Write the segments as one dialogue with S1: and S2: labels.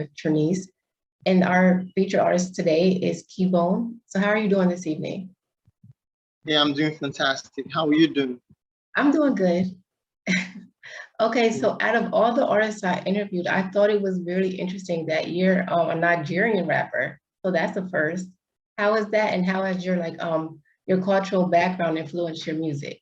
S1: with Trinese. And our featured artist today is Keybone. So how are you doing this evening?
S2: Yeah, I'm doing fantastic. How are you doing?
S1: I'm doing good. Okay, so out of all the artists I interviewed, I thought it was really interesting that you're a Nigerian rapper. So that's the first. How is that, and how has your cultural background influenced your music?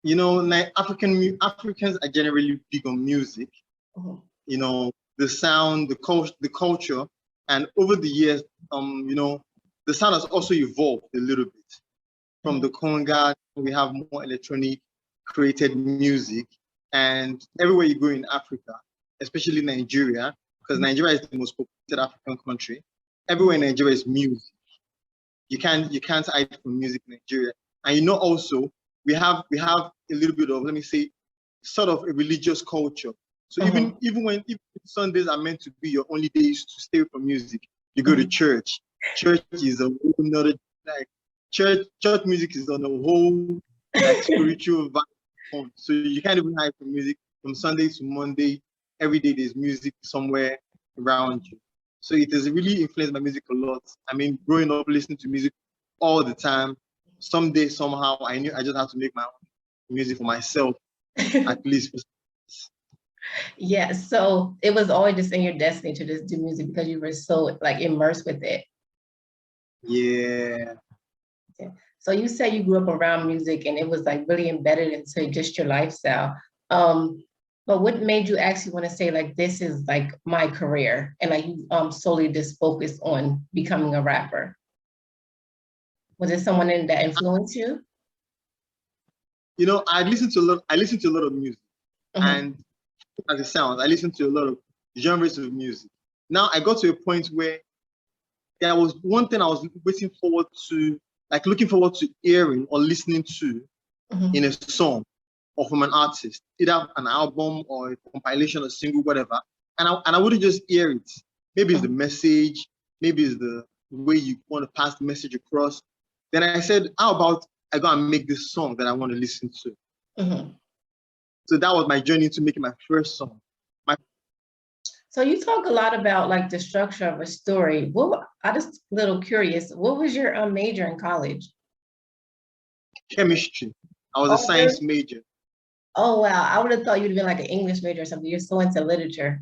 S2: You know, Africans are generally big on music.
S1: Mhm.
S2: You know, the sound, the culture, and over the years, you know, the sound has also evolved a little bit. From the conga, we have more electronic created music, and everywhere you go in Africa, especially Nigeria, because Nigeria is the most populated African country. Everywhere in Nigeria is music. You can't hide from music in Nigeria. And you know, also we have a little bit of, let me say, sort of a religious culture. So even when Sundays are meant to be your only days to stay from music, you go to church. Church is a whole nother, like church music is on a whole like spiritual vibe. So you can't even hide from music. From Sunday to Monday, every day there's music somewhere around you. So it has really influenced my music a lot. I mean, growing up listening to music all the time, someday, somehow, I knew I just had to make my own music for myself, at least.
S1: Yeah, so it was always just in your destiny to just do music because you were so like immersed with it.
S2: Yeah.
S1: So you say you grew up around music and it was like really embedded into just your lifestyle. But what made you actually want to say like this is like my career and like you solely just focus on becoming a rapper? Was it someone that influenced you?
S2: You know, I listen to a lot of music, and as it sounds, I listen to a lot of genres of music. Now I got to a point where there was one thing I was looking forward to hearing or listening to in a song or from an artist, either an album or a compilation or single, whatever. And I wouldn't just hear it. Maybe it's the message, maybe it's the way you want to pass the message across. Then I said, how about I go and make this song that I want to listen to? So that was my journey into making my first song.
S1: So you talk a lot about like the structure of a story. I just a little curious. What was your major in college?
S2: Chemistry. I was a science major.
S1: Oh wow! I would have thought you'd been like an English major or something. You're so into literature.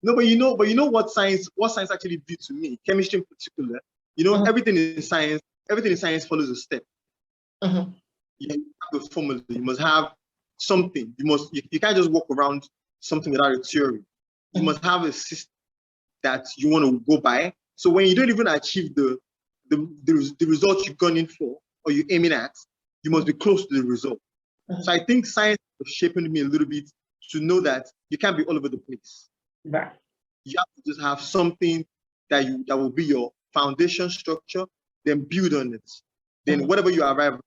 S2: No, but you know what science actually did to me, chemistry in particular. You know, everything in science follows a step. You have a formula. You must have something. You can't just walk around something without a theory. You must have a system that you want to go by. So when you don't even achieve the result you've gone in for or you're aiming at, you must be close to the result. So I think science was shaping me a little bit to know that you can't be all over the place.
S1: Right.
S2: You have to just have something that will be your foundation structure, then build on it. Then whatever you arrive at,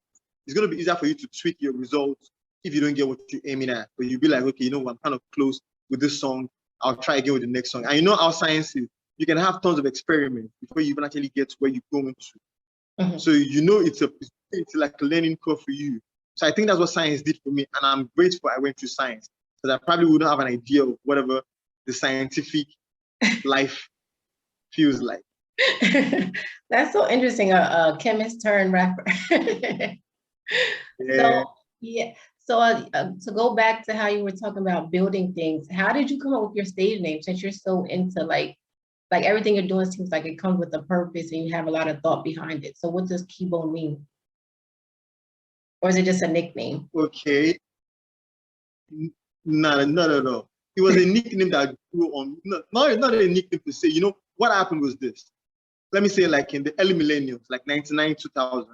S2: it's going to be easier for you to tweak your results if you don't get what you're aiming at. But you'll be like, okay, you know, I'm kind of close with this song. I'll try again with the next song. And you know how science is. You can have tons of experiments before you even actually get to where you're going to. So you know it's like a learning curve for you. So I think that's what science did for me. And I'm grateful I went through science, because I probably wouldn't have an idea of whatever the scientific life feels like.
S1: That's so interesting. A chemist turned rapper.
S2: Yeah.
S1: So to go back to how you were talking about building things, how did you come up with your stage name? Since you're so into like everything you're doing seems like it comes with a purpose and you have a lot of thought behind it. So what does Keybone mean? Or is it just a nickname?
S2: Okay. No. It was a nickname that grew on, not a nickname to say. You know, what happened was this. Let me say, like in the early millennials, like 99, 2000,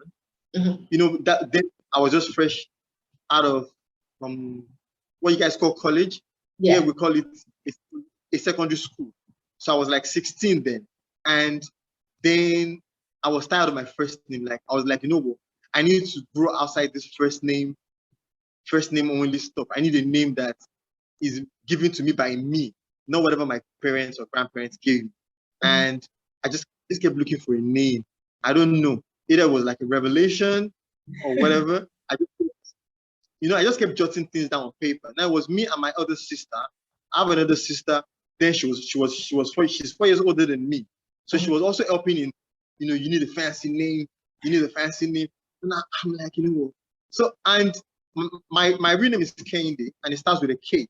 S2: you know, then I was just fresh out of what you guys call college. Yeah, we call it a secondary school. So I was like 16 then. And then I was tired of my first name. Like I was like, you know what? I need to grow outside this first name only stuff. I need a name that is given to me by me, not whatever my parents or grandparents gave me. And I just kept looking for a name. I don't know. Either it was like a revelation or whatever. I just kept jotting things down on paper. Now it was me and my other sister. I have another sister. Then she's 4 years older than me. So she was also helping in, you need a fancy name, you need a fancy name. And I'm like, So, and my real name is Kehinde, and it starts with a K.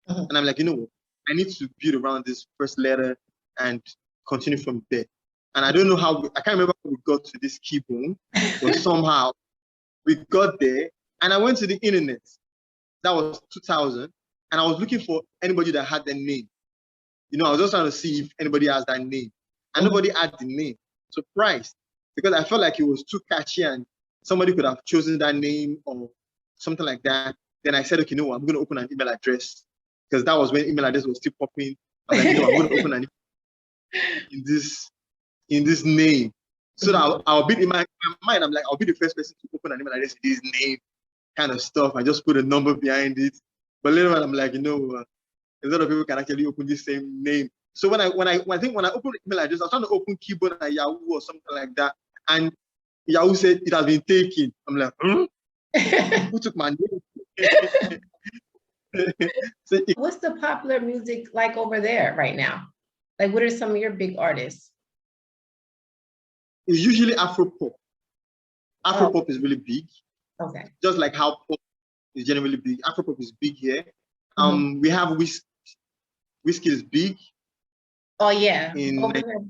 S2: And I'm like, I need to build around this first letter and continue from there. And I don't know how, I can't remember how we got to this Keybone, but somehow we got there. And I went to the internet. That was 2000. And I was looking for anybody that had the name. I was just trying to see if anybody has that name. And nobody had the name. Surprised. Because I felt like it was too catchy and somebody could have chosen that name or something like that. Then I said, okay, no, I'm going to open an email address. Because that was when email address was still popping. I'm like, I'm going to open an email in this name. So that I'll be in my mind, I'm like, I'll be the first person to open an email address in this name kind of stuff. I just put a number behind it. But later on, I'm like, a lot of people can actually open this same name. So when I opened email address, I was trying to open Keybone at Yahoo or something like that. And Yahoo said it has been taken. I'm like, who took my name? So
S1: What's the popular music like over there right now? Like, what are some of your big artists?
S2: It's usually Afro-pop. Afro-pop is really big.
S1: Okay.
S2: Just like how pop is generally big. Afro-pop is big here. We have Whiskey. Whiskey is big.
S1: Oh, yeah.
S2: In Nigeria.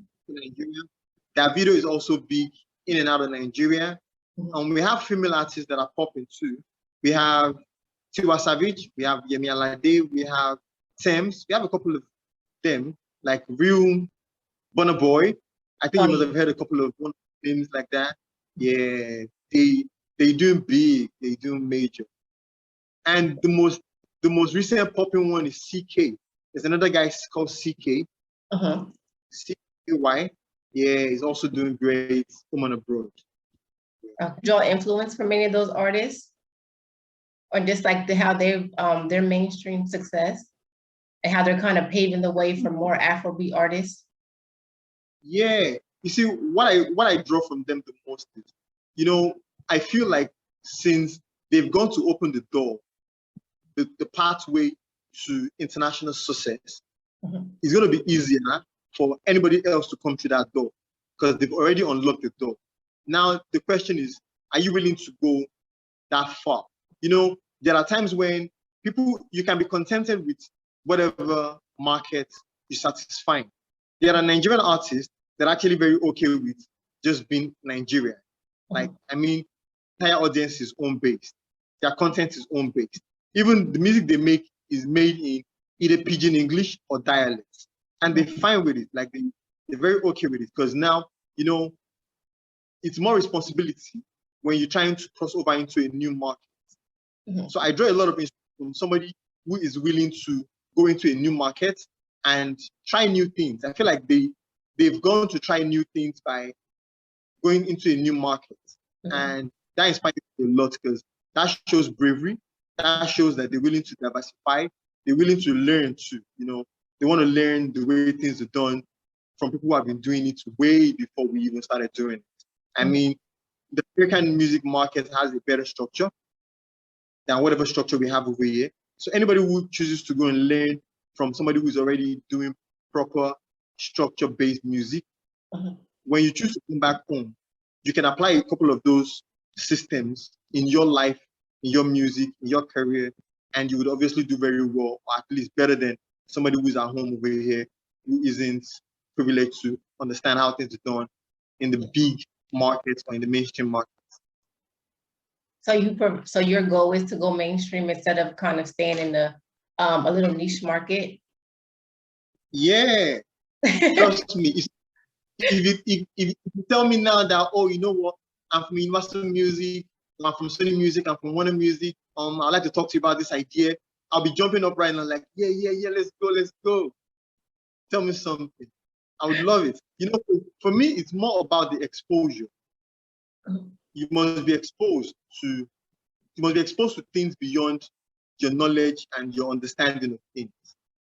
S2: Davido is also big in and out of Nigeria. We have female artists that are popping too. We have Tiwa Savage, we have Yemi Alade, we have Thames. We have a couple of them, like Real, Burna Boy. I think you must have heard a couple of names like that. Yeah, they doing big, they doing major. And the most recent popping one is CK. There's another guy called CK. CKY. Yeah, he's also doing great. Woman abroad.
S1: Draw influence from any of those artists, or just like how they their mainstream success and how they're kind of paving the way for more Afrobeat artists.
S2: Yeah, you see, what I draw from them the most is, I feel like since they've gone to open the door, the pathway to international success is going to be easier for anybody else to come through that door because they've already unlocked the door. Now, the question is, are you willing to go that far? There are times when you can be contented with whatever market you satisfy. There are Nigerian artists that are actually very okay with just being Nigerian. Like, entire audience is home-based. Their content is home-based. Even the music they make is made in either Pidgin English or dialects. And they're fine with it. Like, they're very okay with it because now, it's more responsibility when you're trying to cross over into a new market. So I draw a lot of inspiration from somebody who is willing to go into a new market and try new things. I feel like they've gone to try new things by going into a new market. And that inspires me a lot because that shows bravery. That shows that they're willing to diversify. They're willing to learn too. They want to learn the way things are done from people who have been doing it way before we even started doing it. The American music market has a better structure than whatever structure we have over here. So anybody who chooses to go and learn from somebody who's already doing proper structure-based music, when you choose to come back home, you can apply a couple of those systems in your life, in your music, in your career, and you would obviously do very well, or at least better than somebody who's at home over here who isn't privileged to understand how things are done in the big markets or in the mainstream markets.
S1: So your goal is to go mainstream instead of kind of staying in the a little niche market?
S2: Yeah, trust me. If you tell me now that, oh, you know what, I'm from Universal Music, I'm from Sony Music, I'm from Warner Music, I'd like to talk to you about this idea, I'll be jumping up right now like, yeah, let's go. Tell me something. I would love it. For me, it's more about the exposure. You must be exposed to things beyond your knowledge and your understanding of things.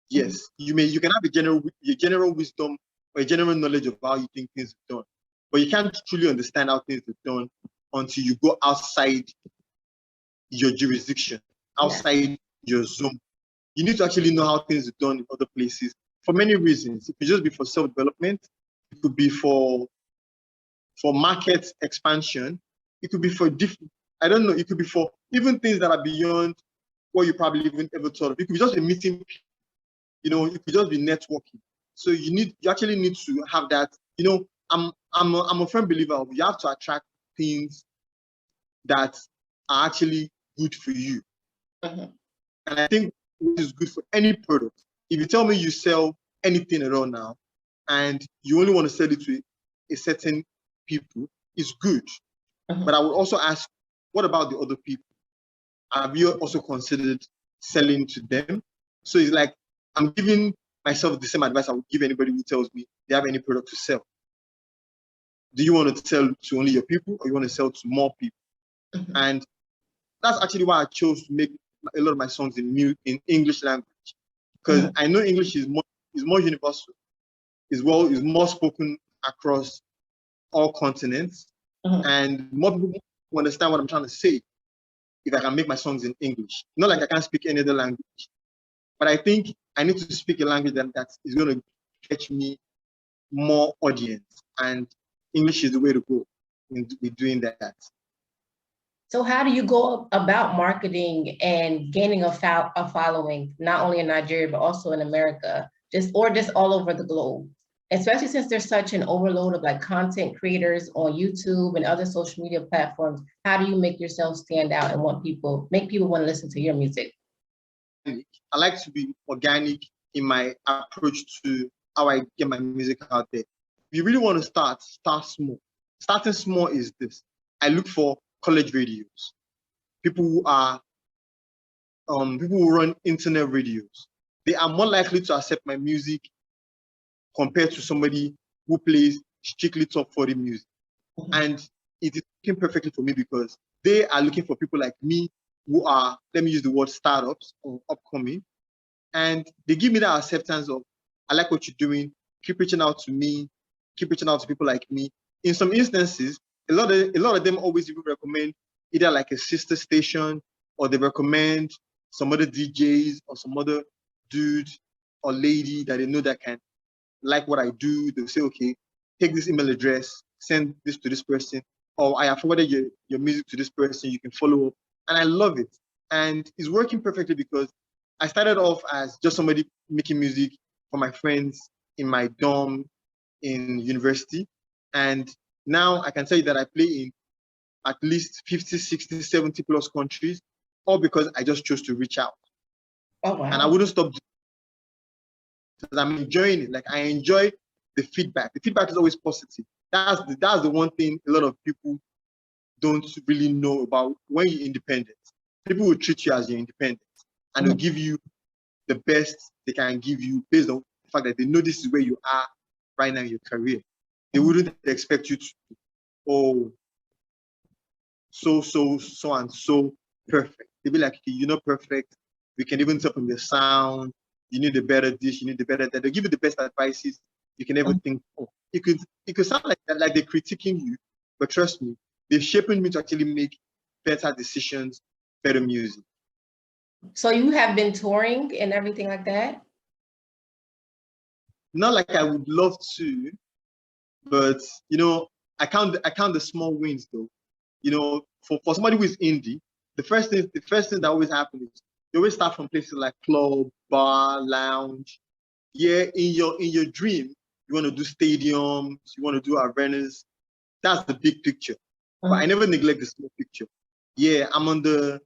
S2: Yes, you can have a general wisdom or a general knowledge of how you think things are done, but you can't truly understand how things are done until you go outside your jurisdiction, outside your zone. you need to actually know how things are done in other places for many reasons. It could just be for self-development. It could be for market expansion. It could be for different, I don't know, it could be for even things that are beyond what you probably even ever thought of. It could be just a meeting, you know, it could just be networking. So you actually need to have that, you know, I'm a firm believer of you have to attract things that are actually good for you. And I think what is good for any product. If you tell me you sell anything at all now, and you only want to sell it to a certain people, it's good. But I would also ask, what about the other people? Have you also considered selling to them? So it's like I'm giving myself the same advice I would give anybody who tells me they have any product to sell. Do you want to sell to only your people, or you want to sell to more people? And that's actually why I chose to make a lot of my songs in English language, because I know English is more universal, is more spoken across all continents, and more people will understand what I'm trying to say if I can make my songs in English. Not like I can't speak any other language, but I think I need to speak a language that is going to fetch me more audience, and English is the way to go in doing that.
S1: So how do you go about marketing and gaining a following, not only in Nigeria, but also in America, just all over the globe? Especially since there's such an overload of like content creators on YouTube and other social media platforms. How do you make yourself stand out and make people want to listen to your music?
S2: I like to be organic in my approach to how I get my music out there. If you really want to start small. Starting small is this. I look for college radios, people who run internet radios. They are more likely to accept my music compared to somebody who plays strictly top 40 music. And it is working perfectly for me because they are looking for people like me who are, let me use the word startups or upcoming. And they give me that acceptance of, I like what you're doing, keep reaching out to me, keep reaching out to people like me. In some instances, a lot of them always even recommend either like a sister station, or they recommend some other DJs or some other dude or lady that they know that can like what I do. They'll say, okay, take this email address, send this to this person, or I have forwarded your music to this person, you can follow up. And I love it. And it's working perfectly because I started off as just somebody making music for my friends in my dorm in university. And now I can tell you that I play in at least 50, 60, 70 plus countries, all because I just chose to reach out.
S1: Oh, wow.
S2: And I wouldn't stop because I'm enjoying it. Like, I enjoy the feedback. The feedback is always positive. That's the one thing a lot of people don't really know about when you're independent. People will treat you as you're independent, and they'll give you the best they can give you based on the fact that they know this is where you are right now in your career. They wouldn't expect you to, oh, so and so perfect. They'd be like, okay, you're not perfect. We can even tell from your sound. You need a better this, you need a better that. They'll give you the best advices you can ever think of. It could sound like that, like they're critiquing you, but trust me, they're shaping me to actually make better decisions, better music.
S1: So you have been touring and everything like that?
S2: Not like I would love to, but you know, I count the small wins though. You know, for somebody who is indie, the first thing that always happens is you always start from places like club, bar, lounge. Yeah, in your dream, you want to do stadiums, you want to do arenas. That's the big picture. But I never neglect the small picture. Yeah, I'm on the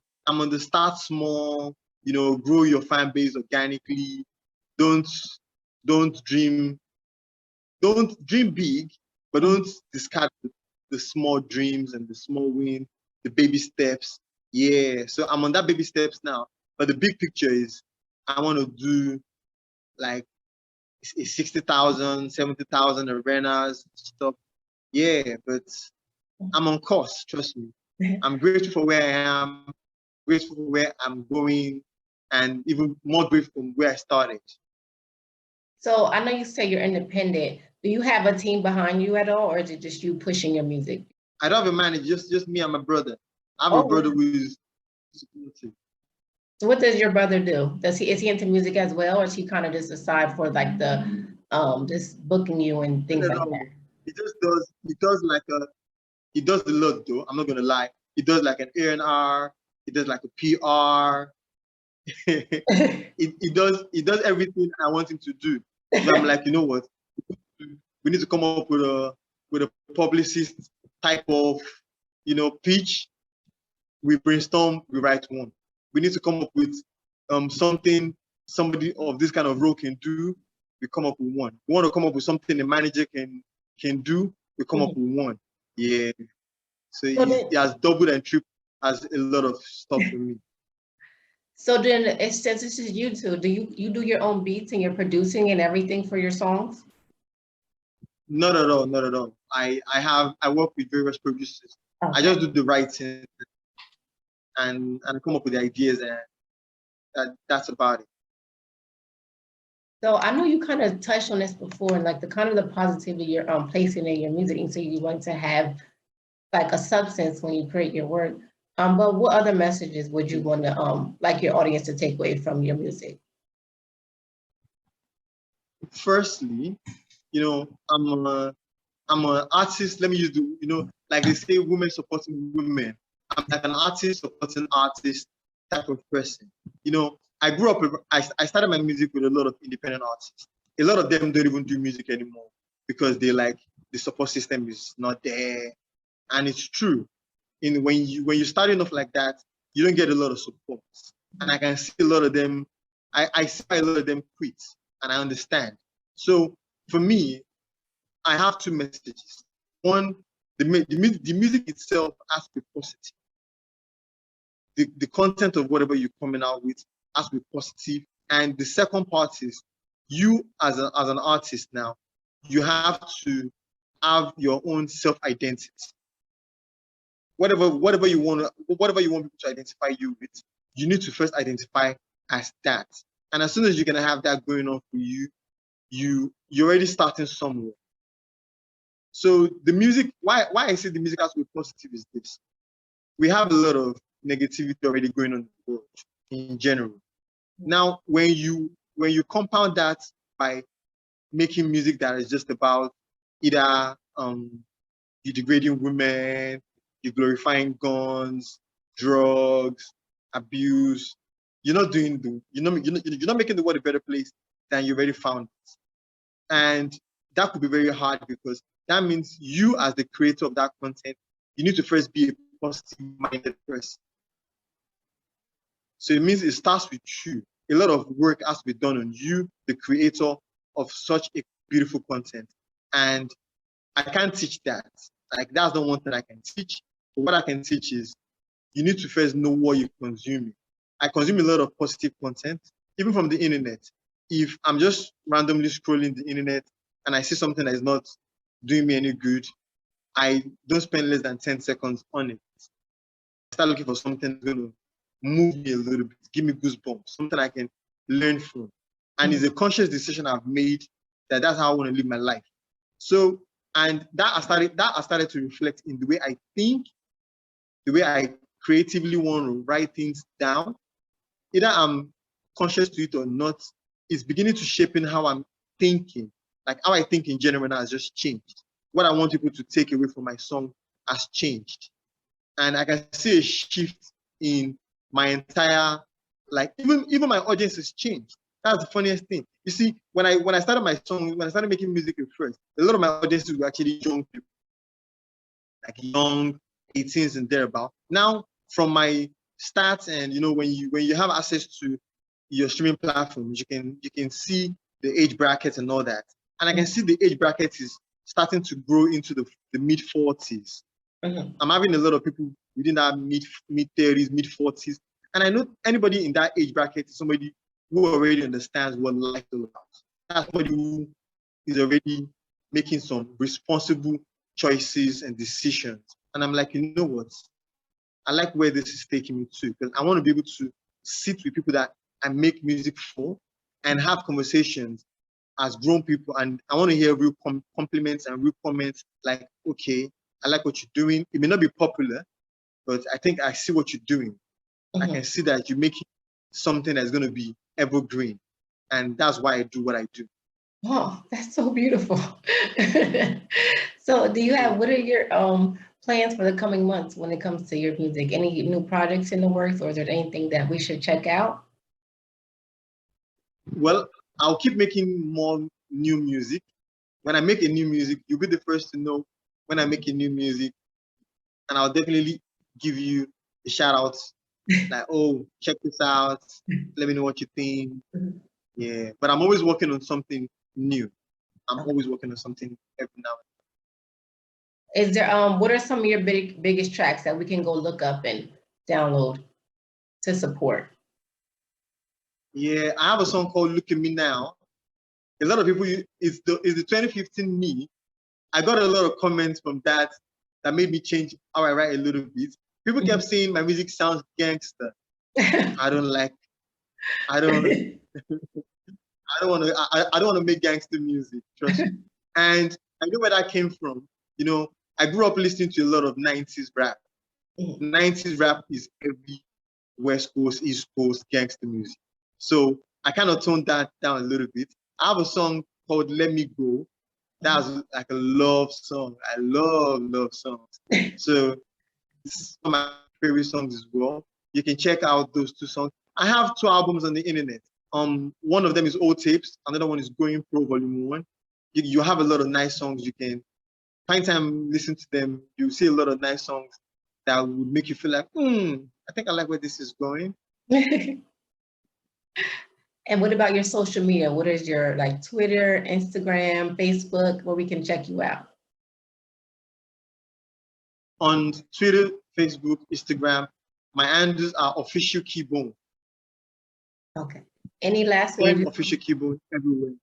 S2: start small, you know, grow your fan base organically. Don't dream big, but don't discard the small dreams and the small win, the baby steps. Yeah, so I'm on that baby steps now. But the big picture is I want to do like 60,000, 70,000 arenas stuff. Yeah, but I'm on course, trust me. I'm grateful for where I am, grateful for where I'm going, and even more grateful from where I started.
S1: So I know you say you're independent. Do you have a team behind you at all, or is it just you pushing your music?
S2: I don't have a manager, just me and my brother. I have a brother who is supportive.
S1: So what does your brother do? Is he into music as well, or is he kind of just aside for like the just booking you and things like that?
S2: He just does. He does a lot though. I'm not gonna lie. He does like an A&R. He does like a PR. he does everything I want him to do. But I'm like, you know what? We need to come up with a publicist type of pitch. We brainstorm, we write one. We need to come up with something somebody of this kind of role can do. We come up with one. We want to come up with something the manager can do. We come up with one. Yeah. So he has doubled and tripled, has a lot of stuff for me.
S1: So then, since this is you two, do you do your own beats and you're producing and everything for your songs?
S2: Not at all, not at all. I work with various producers. Okay. I just do the writing and come up with the ideas, and that's about it.
S1: So I know you kind of touched on this before, and like the kind of the positivity you're placing in your music, and so you want to have like a substance when you create your work. But what other messages would you want to like your audience to take away from your music?
S2: Firstly, I'm an artist. Let me use the like they say, women supporting women. I'm like an artist supporting artist type of person. I grew up. I started my music with a lot of independent artists. A lot of them don't even do music anymore because they like the support system is not there, and it's true. When you're starting off like that, you don't get a lot of support, and I can see a lot of them. I see a lot of them quit, and I understand. So for me, I have two messages. One, the music itself has to be positive. The content of whatever you're coming out with has to be positive. And the second part is you as an artist now, you have to have your own self-identity. Whatever you want people to identify you with, you need to first identify as that. And as soon as you're gonna have that going on for you, you're already starting somewhere. So the music, why I say the music has to be positive is this. We have a lot of negativity already going on in the world in general. Now, when you compound that by making music that is just about either you degrading women, you glorifying guns, drugs, abuse, you're not making the world a better place than you already found it. And that could be very hard because that means you as the creator of that content, you need to first be a positive-minded person. So it means it starts with you. A lot of work has to be done on you, the creator of such a beautiful content. And I can't teach that. Like, that's not one thing I can teach. But what I can teach is you need to first know what you're consuming. I consume a lot of positive content, even from the internet. If I'm just randomly scrolling the internet and I see something that is not doing me any good, I don't spend less than 10 seconds on it. I start looking for something that's going to move me a little bit, give me goosebumps, something I can learn from. And it's a conscious decision I've made that that's how I want to live my life. So, and that I started to reflect in the way I think, the way I creatively want to write things down. Either I'm conscious to it or not, it's beginning to shape in how I'm thinking. Like how I think in general now has just changed. What I want people to take away from my song has changed. And I can see a shift in my entire, like even my audience has changed. That's the funniest thing. You see, when I started my song, when I started making music at first, a lot of my audiences were actually young people, like young 18s and thereabout. Now, from my stats, and when you have access to your streaming platforms, you can see the age brackets and all that. And I can see the age bracket is starting to grow into the mid 40s. I'm having a lot of people within that mid 30s, mid 40s. And I know anybody in that age bracket is somebody who already understands what life is all about. That's somebody who is already making some responsible choices and decisions. And I'm like, you know what? I like where this is taking me to, because I want to be able to sit with people that I make music for and have conversations as grown people. And I want to hear real compliments and real comments like, okay, I like what you're doing. It may not be popular, but I think I see what you're doing. I can see that you're making something that's going to be evergreen. And that's why I do what I do.
S1: Oh, that's so beautiful. So do you have, what are your plans for the coming months when it comes to your music? Any new projects in the works, or is there anything that we should check out?
S2: Well, I'll keep making more new music. When I make a new music, you'll be the first to know when I make a new music. And I'll definitely give you a shout out, like, oh, check this out. Let me know what you think. Yeah, but I'm always working on something new. I'm always working on something every now and then.
S1: Is there what are some of your biggest tracks that we can go look up and download to support?
S2: Yeah, I have a song called Look at Me Now. A lot of people, it's the 2015 me. I got a lot of comments from that made me change how I write a little bit. People kept saying my music sounds gangster. I don't like, I don't want to make gangster music, trust me. And I know where that came from. You know, I grew up listening to a lot of 90s rap. 90s rap is heavy West Coast, East Coast gangster music. So I kind of toned that down a little bit. I have a song called Let Me Go. That's like a love song. I love songs. So this is one of my favorite songs as well. You can check out those two songs. I have 2 albums on the internet. One of them is Old Tapes. Another one is Going Pro Volume 1. You have a lot of nice songs. You can find time, listen to them. You see a lot of nice songs that would make you feel like, I think I like where this is going.
S1: And what about your social media? What is your like Twitter, Instagram, Facebook, where we can check you out?
S2: On Twitter, Facebook, Instagram, my handles are official Keybone.
S1: Okay. Any last words?
S2: Official Keybone everywhere.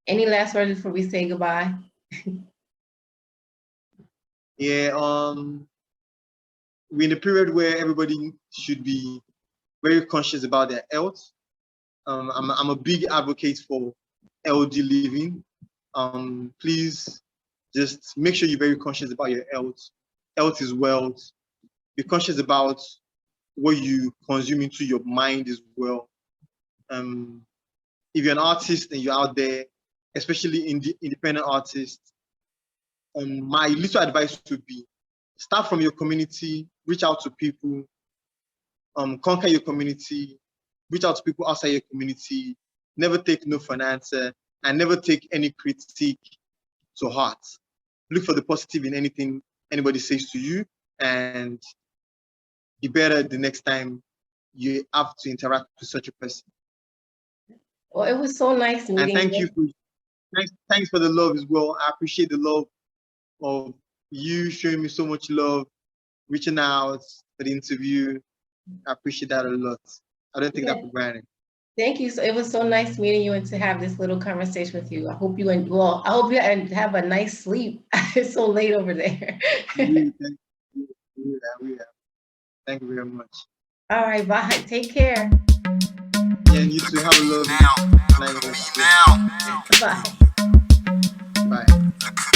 S1: Any last words before we say goodbye?
S2: Yeah, we're in a period where everybody should be very conscious about their health. I'm a big advocate for healthy living. Please just make sure you're very conscious about your health. Health is wealth. Be conscious about what you consume into your mind as well. If you're an artist and you're out there, especially independent artists, my little advice would be start from your community, reach out to people, conquer your community, reach out to people outside your community, never take no for an answer, and never take any critique to heart. Look for the positive in anything anybody says to you, and be better the next time you have to interact with such a person.
S1: Well, it was so nice meeting you.
S2: Thanks for the love as well. I appreciate the love of you showing me so much love, reaching out for the interview. I appreciate that a lot. I don't take that for granted.
S1: Thank you. So it was so nice meeting you and to have this little conversation with you. I hope you have a nice sleep. It's so late over there.
S2: Thank you very much.
S1: All right, bye. Take care.
S2: And you too. Have a lovely night.
S1: Bye.
S2: Bye.